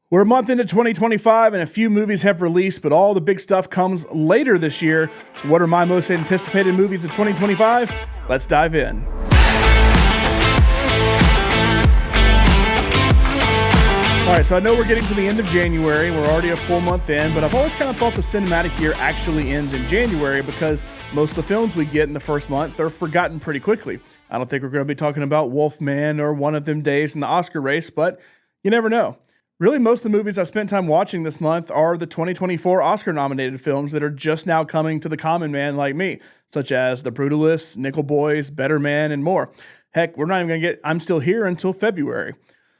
We're a month into 2025 and a few movies have released, but all the big stuff comes later this year. So what are my most anticipated movies of 2025? Let's dive in. All right, so I know we're getting to the end of January. We're already a full month in, but I've always kind of thought the cinematic year actually ends in January because most of the films we get in the first month are forgotten pretty quickly. I don't think we're going to be talking about Wolfman or One of Them Days in the Oscar race, but you never know. Really, most of the movies I've spent time watching this month are the 2024 Oscar-nominated films that are just now coming to the common man like me, such as The Brutalists, Nickel Boys, Better Man, and more. Heck, we're not even going to get I'm Still Here until February.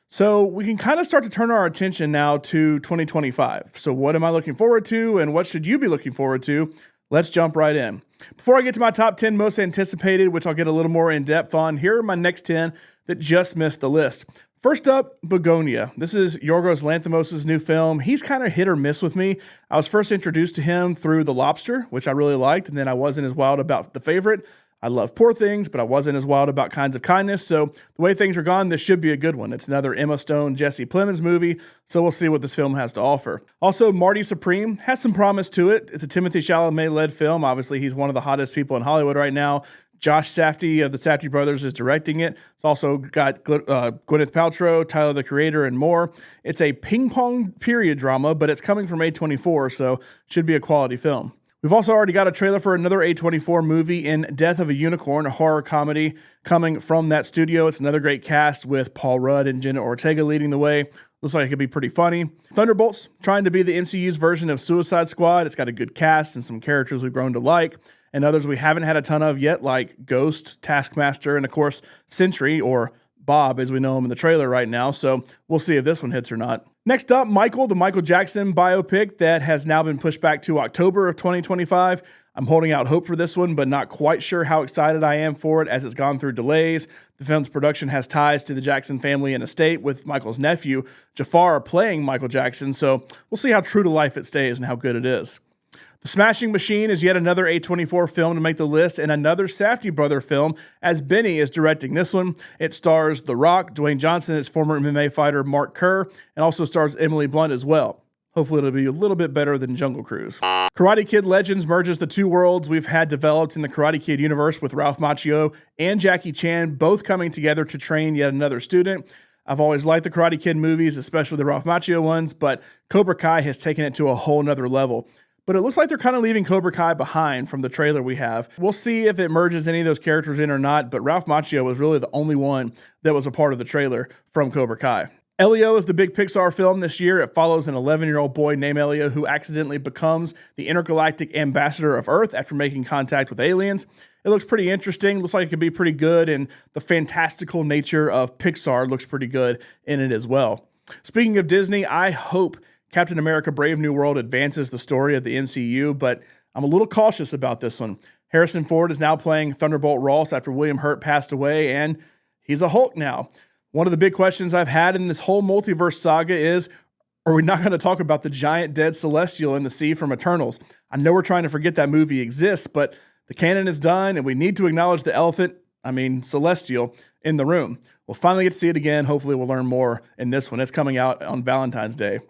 So we can kind of start to turn our attention now to 2025. So what am I looking forward to, and what should you be looking forward to? Let's jump right in. Before I get to my top 10 most anticipated, which I'll get a little more in-depth on, here are my next 10 that just missed the list. First up, Begonia. This is Yorgos Lanthimos' new film. He's kind of hit or miss with me. I was first introduced to him through The Lobster, which I really liked, and then I wasn't as wild about The Favorite. I love Poor Things, but I wasn't as wild about Kinds of Kindness, so the way things are gone, this should be a good one. It's another Emma Stone, Jesse Plemons movie, so we'll see what this film has to offer. Also, Marty Supreme has some promise to it. It's a Timothée Chalamet-led film. Obviously, he's one of the hottest people in Hollywood right now. Josh Safdie of the Safdie brothers is directing it. It's also got Gwyneth Paltrow, Tyler the Creator, and more. It's a ping-pong period drama, but it's coming from A24, so should be a quality film. We've also already got a trailer for another A24 movie in Death of a Unicorn, a horror comedy coming from that studio. It's another great cast with Paul Rudd and Jenna Ortega leading the way. Looks like it could be pretty funny. Thunderbolts, trying to be the MCU's version of Suicide Squad. It's got a good cast and some characters we've grown to like, and others we haven't had a ton of yet, like Ghost, Taskmaster, and of course, Sentry, or Bob, as we know him in the trailer right now, so we'll see if this one hits or not. Next up, Michael, the Michael Jackson biopic that has now been pushed back to October of 2025. I'm holding out hope for this one, but not quite sure how excited I am for it as it's gone through delays. The film's production has ties to the Jackson family and estate, with Michael's nephew, Jafar, playing Michael Jackson, so we'll see how true to life it stays and how good it is. The Smashing Machine is yet another A24 film to make the list, and another Safdie brother film, as Benny is directing this one. It stars The Rock, Dwayne Johnson, its former MMA fighter Mark Kerr, and also stars Emily Blunt as well. Hopefully it'll be a little bit better than Jungle Cruise. Karate Kid Legends merges the two worlds we've had developed in the Karate Kid universe, with Ralph Macchio and Jackie Chan both coming together to train yet another student. I've always liked the Karate Kid movies, especially the Ralph Macchio ones, but Cobra Kai has taken it to a whole nother level. But it looks like they're kind of leaving Cobra Kai behind from the trailer we have. We'll see if it merges any of those characters in or not, but Ralph Macchio was really the only one that was a part of the trailer from Cobra Kai. Elio is the big Pixar film this year. It follows an 11-year-old boy named Elio who accidentally becomes the intergalactic ambassador of Earth after making contact with aliens. It looks pretty interesting. Looks like it could be pretty good, and the fantastical nature of Pixar looks pretty good in it as well. Speaking of Disney, I hope Captain America Brave New World advances the story of the MCU, but I'm a little cautious about this one. Harrison Ford is now playing Thunderbolt Ross after William Hurt passed away, and he's a Hulk now. One of the big questions I've had in this whole multiverse saga is, are we not going to talk about the giant dead Celestial in the sea from Eternals? I know we're trying to forget that movie exists, but the canon is done, and we need to acknowledge the Celestial, in the room. We'll finally get to see it again. Hopefully we'll learn more in this one. It's coming out on Valentine's Day.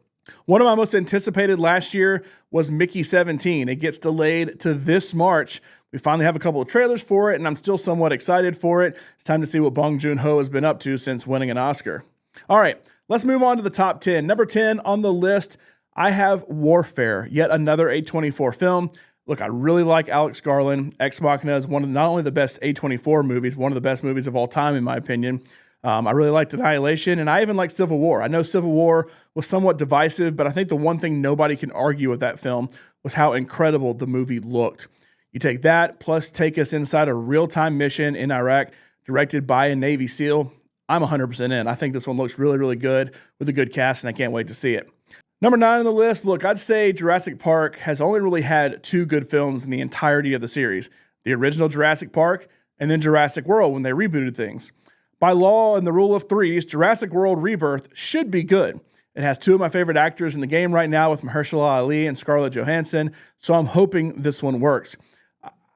One of my most anticipated last year was Mickey 17. It gets delayed to this March. We finally have a couple of trailers for it, and I'm still somewhat excited for it. It's time to see what joon-ho has been up to since winning an Oscar. All right, let's move on to the top 10. Number 10 on the list, I have Warfare, yet another A24 film. Look, I really like Alex Garland. Ex Machina is one of not only the best A24 movies, one of the best movies of all time, in my opinion. I really liked Annihilation, and I even liked Civil War. I know Civil War was somewhat divisive, but I think the one thing nobody can argue with that film was how incredible the movie looked. You take that, plus take us inside a real-time mission in Iraq directed by a Navy SEAL, I'm 100% in. I think this one looks really, really good with a good cast, and I can't wait to see it. Number 9 on the list, look, I'd say Jurassic Park has only really had 2 good films in the entirety of the series. The original Jurassic Park, and then Jurassic World when they rebooted things. By law and the rule of threes, Jurassic World Rebirth should be good. It has 2 of my favorite actors in the game right now with Mahershala Ali and Scarlett Johansson, so I'm hoping this one works.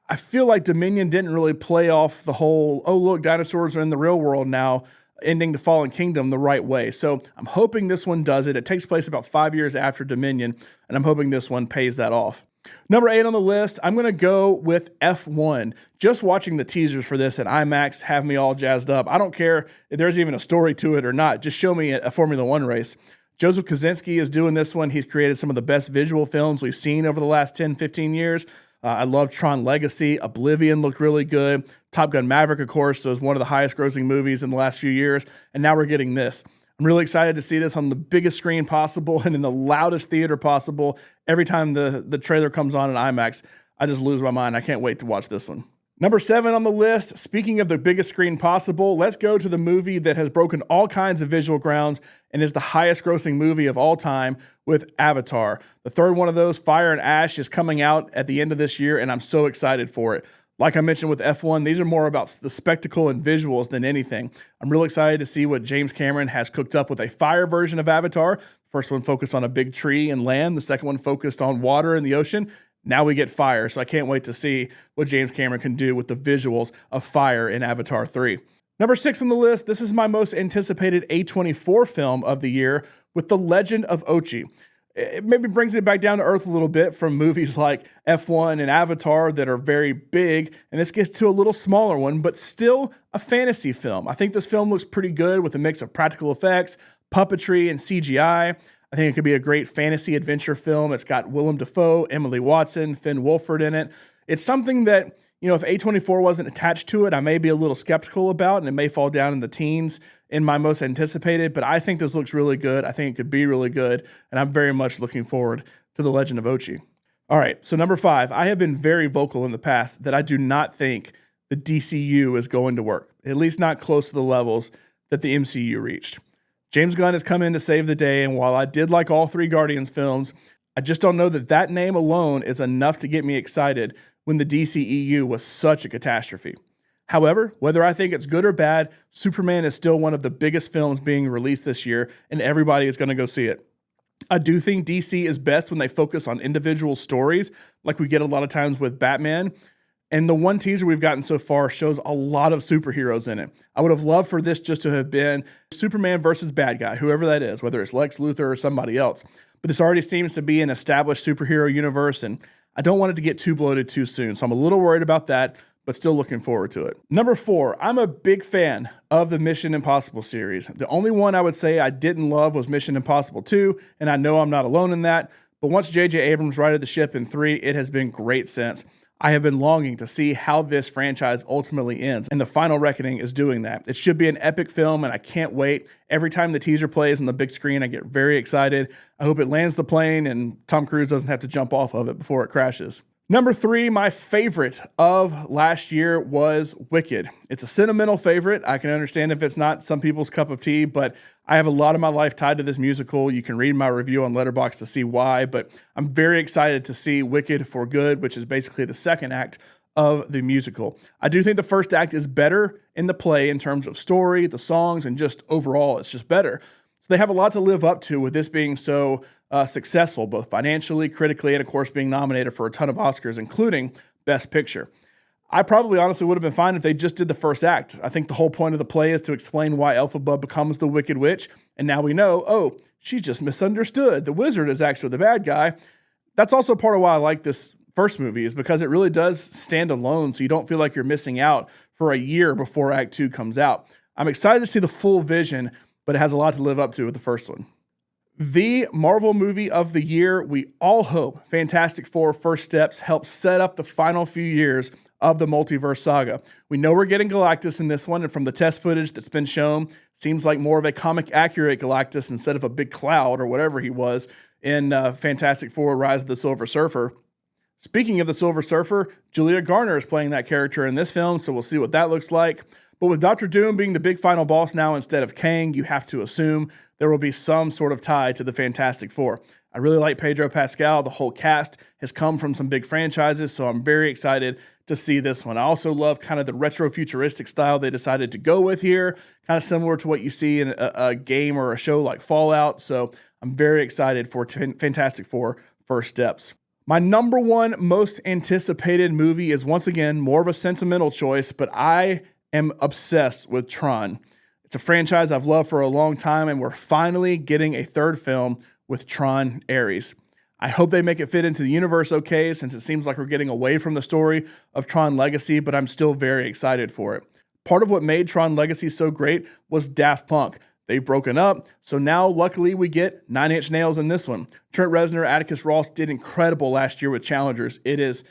I feel like Dominion didn't really play off the whole, oh, look, dinosaurs are in the real world now ending the Fallen Kingdom the right way. So I'm hoping this one does it. It takes place about 5 years after Dominion, and I'm hoping this one pays that off. Number 8 on the list, I'm going to go with F1. Just watching the teasers for this at IMAX have me all jazzed up. I don't care if there's even a story to it or not. Just show me a Formula One race. Joseph Kosinski is doing this one. He's created some of the best visual films we've seen over the last 10, 15 years. I love Tron Legacy. Oblivion looked really good. Top Gun Maverick, of course, was one of the highest grossing movies in the last few years. And now we're getting this. I'm really excited to see this on the biggest screen possible and in the loudest theater possible. Every time the trailer comes on in IMAX, I just lose my mind. I can't wait to watch this one. Number 7 on the list, speaking of the biggest screen possible, let's go to the movie that has broken all kinds of visual grounds and is the highest grossing movie of all time with Avatar. The third one of those, Fire and Ash, is coming out at the end of this year, and I'm so excited for it. Like I mentioned with F1, these are more about the spectacle and visuals than anything. I'm real excited to see what James Cameron has cooked up with a fire version of Avatar. First one focused on a big tree and land. The second one focused on water and the ocean. Now we get fire, so I can't wait to see what James Cameron can do with the visuals of fire in Avatar 3. Number 6 on the list, this is my most anticipated A24 film of the year with The Legend of Ochi. It maybe brings it back down to earth a little bit from movies like F1 and Avatar that are very big, and this gets to a little smaller one, but still a fantasy film. I think this film looks pretty good with a mix of practical effects, puppetry, and CGI. I think it could be a great fantasy adventure film. It's got Willem Dafoe, Emily Watson, Finn Wolfhard in it. It's something that, if A24 wasn't attached to it, I may be a little skeptical about, and it may fall down in the teens in my most anticipated, but I think this looks really good. I think it could be really good, and I'm very much looking forward to The Legend of Ochi. All right, so number 5, I have been very vocal in the past that I do not think the DCU is going to work, at least not close to the levels that the MCU reached. James Gunn has come in to save the day, and while I did like all 3 Guardians films, I just don't know that name alone is enough to get me excited when the DCEU was such a catastrophe. However, whether I think it's good or bad, Superman is still one of the biggest films being released this year, and everybody is going to go see it. I do think DC is best when they focus on individual stories, like we get a lot of times with Batman. And the one teaser we've gotten so far shows a lot of superheroes in it. I would have loved for this just to have been Superman versus bad guy, whoever that is, whether it's Lex Luthor or somebody else. But this already seems to be an established superhero universe, and I don't want it to get too bloated too soon. So I'm a little worried about that, but still looking forward to it. Number 4, I'm a big fan of the Mission Impossible series. The only one I would say I didn't love was Mission Impossible 2, and I know I'm not alone in that. But once J.J. Abrams righted the ship in 3, it has been great since. I have been longing to see how this franchise ultimately ends, and The Final Reckoning is doing that. It should be an epic film, and I can't wait. Every time the teaser plays on the big screen, I get very excited. I hope it lands the plane and Tom Cruise doesn't have to jump off of it before it crashes. Number 3, my favorite of last year was Wicked. It's a sentimental favorite. I can understand if it's not some people's cup of tea, but I have a lot of my life tied to this musical. You can read my review on Letterboxd to see why, but I'm very excited to see Wicked for Good, which is basically the second act of the musical. I do think the first act is better in the play in terms of story, the songs, and just overall, it's just better. So they have a lot to live up to with this being so successful, both financially, critically, and of course being nominated for a ton of Oscars, including Best Picture. I probably honestly would have been fine if they just did the first act. I think the whole point of the play is to explain why Elphaba becomes the Wicked Witch, and now we know, oh, she's just misunderstood. The wizard is actually the bad guy. That's also part of why I like this first movie, is because it really does stand alone, so you don't feel like you're missing out for a year before Act 2 comes out. I'm excited to see the full vision, but it has a lot to live up to with the first one. The Marvel movie of the year, we all hope Fantastic Four First Steps helps set up the final few years of the multiverse saga. We know we're getting Galactus in this one, and from the test footage that's been shown, seems like more of a comic-accurate Galactus instead of a big cloud or whatever he was in Fantastic Four Rise of the Silver Surfer. Speaking of the Silver Surfer, Julia Garner is playing that character in this film, so we'll see what that looks like. But with Doctor Doom being the big final boss now instead of Kang, you have to assume there will be some sort of tie to the Fantastic Four. I really like Pedro Pascal. The whole cast has come from some big franchises, so I'm very excited to see this one. I also love kind of the retro-futuristic style they decided to go with here, kind of similar to what you see in a game or a show like Fallout. So I'm very excited for Fantastic Four First Steps. My number 1 most anticipated movie is once again more of a sentimental choice, but I am obsessed with Tron. It's a franchise I've loved for a long time, and we're finally getting a third film with Tron Ares. I hope they make it fit into the universe okay, since it seems like we're getting away from the story of Tron Legacy, but I'm still very excited for it. Part of what made Tron Legacy so great was Daft Punk. They've broken up, so now luckily we get Nine Inch Nails in this one. Trent Reznor, Atticus Ross did incredible last year with Challengers. It is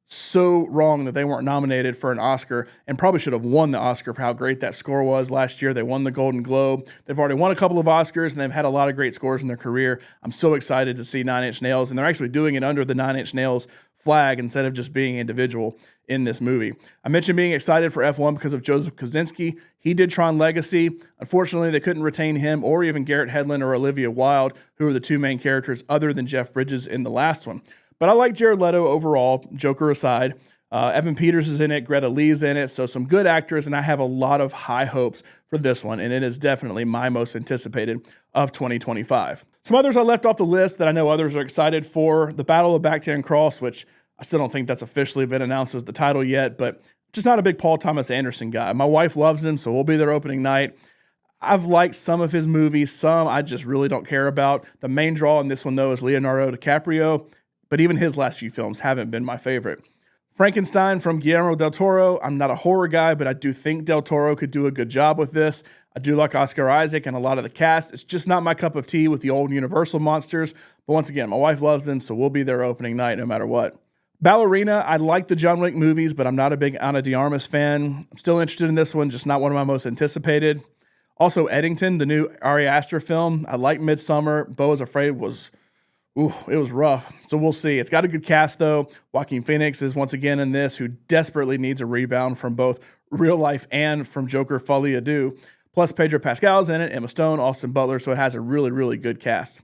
so wrong that they weren't nominated for an Oscar, and probably should have won the Oscar for how great that score was last year. They won the Golden Globe. They've already won a couple of Oscars, and they've had a lot of great scores in their career. I'm so excited to see Nine Inch Nails, and they're actually doing it under the Nine Inch Nails flag instead of just being individual in this movie. I mentioned being excited for F1 because of Joseph Kosinski. He did Tron Legacy. Unfortunately, they couldn't retain him or even Garrett Hedlund or Olivia Wilde, who are the two main characters other than Jeff Bridges in the last one. But I like Jared Leto overall, Joker aside. Evan Peters is in it, Greta Lee's in it, so some good actors, and I have a lot of high hopes for this one, and it is definitely my most anticipated of 2025. Some others I left off the list that I know others are excited for: The Battle of Bactian Cross, which I still don't think that's officially been announced as the title yet, but just not a big Paul Thomas Anderson guy. My wife loves him, so we'll be there opening night. I've liked some of his movies, some I just really don't care about. The main draw in this one, though, is Leonardo DiCaprio, but even his last few films haven't been my favorite. Frankenstein from Guillermo del Toro. I'm not a horror guy, but I do think del Toro could do a good job with this. I do like Oscar Isaac and a lot of the cast. It's just not my cup of tea with the old Universal monsters. But once again, my wife loves them, so we'll be there opening night no matter what. Ballerina, I like the John Wick movies, but I'm not a big Ana de Armas fan. I'm still interested in this one, just not one of my most anticipated. Also, Eddington, the new Ari Aster film. I like Midsommar. Beau is Afraid was... it was rough. So we'll see. It's got a good cast, though. Joaquin Phoenix is once again in this, who desperately needs a rebound from both real life and from Joker Folie à Deux. Plus, Pedro Pascal's in it, Emma Stone, Austin Butler, so it has a really, really good cast.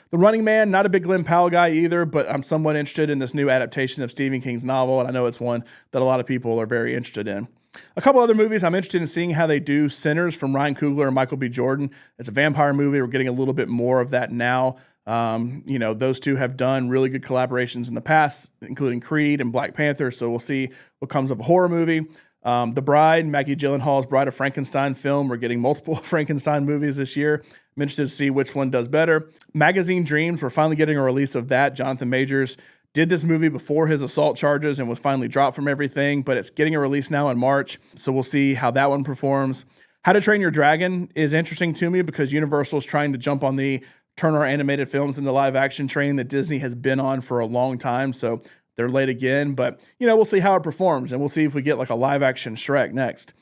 The Running Man, not a big Glenn Powell guy either, but I'm somewhat interested in this new adaptation of Stephen King's novel, and I know it's one that a lot of people are very interested in. A couple other movies I'm interested in seeing how they do. Sinners from Ryan Coogler and Michael B. Jordan. It's a vampire movie. We're getting a little bit more of that now. Those two have done really good collaborations in the past, including Creed and Black Panther, so we'll see what comes of a horror movie. The Bride, Maggie Gyllenhaal's Bride of Frankenstein film. We're getting multiple Frankenstein movies this year. I'm interested to see which one does better. Magazine Dreams, we're finally getting a release of that. Jonathan Majors did this movie before his assault charges and was finally dropped from everything, but it's getting a release now in March, so we'll see how that one performs. How to Train Your Dragon is interesting to me because Universal is trying to jump on the turn our animated films into live action train that Disney has been on for a long time, so they're late again, but we'll see how it performs, and we'll see if we get like a live action Shrek next.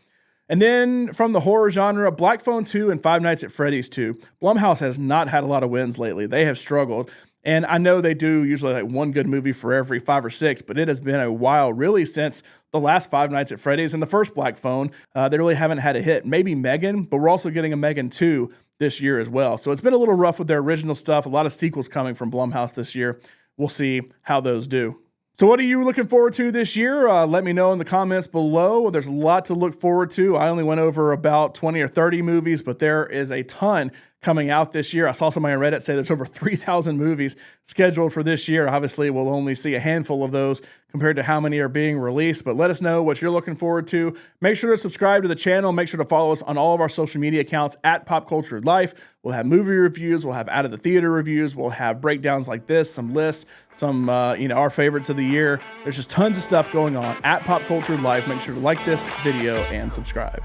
And then from the horror genre, Black Phone 2 and Five Nights at Freddy's 2. Blumhouse has not had a lot of wins lately. They have struggled. And I know they do usually like one good movie for every 5 or 6, but it has been a while really since the last Five Nights at Freddy's and the first Black Phone. They really haven't had a hit. Maybe Megan, but we're also getting a Megan 2 this year as well. So it's been a little rough with their original stuff. A lot of sequels coming from Blumhouse this year. We'll see how those do. So what are you looking forward to this year? Let me know in the comments below. There's a lot to look forward to. I only went over about 20 or 30 movies, but there is a ton coming out this year. I saw somebody on Reddit say there's over 3,000 movies scheduled for this year. Obviously, we'll only see a handful of those compared to how many are being released, but let us know what you're looking forward to. Make sure to subscribe to the channel. Make sure to follow us on all of our social media accounts at Pop Culture Life. We'll have movie reviews. We'll have out of the theater reviews. We'll have breakdowns like this, some lists, some, our favorites of the year. There's just tons of stuff going on at Pop Culture Life. Make sure to like this video and subscribe.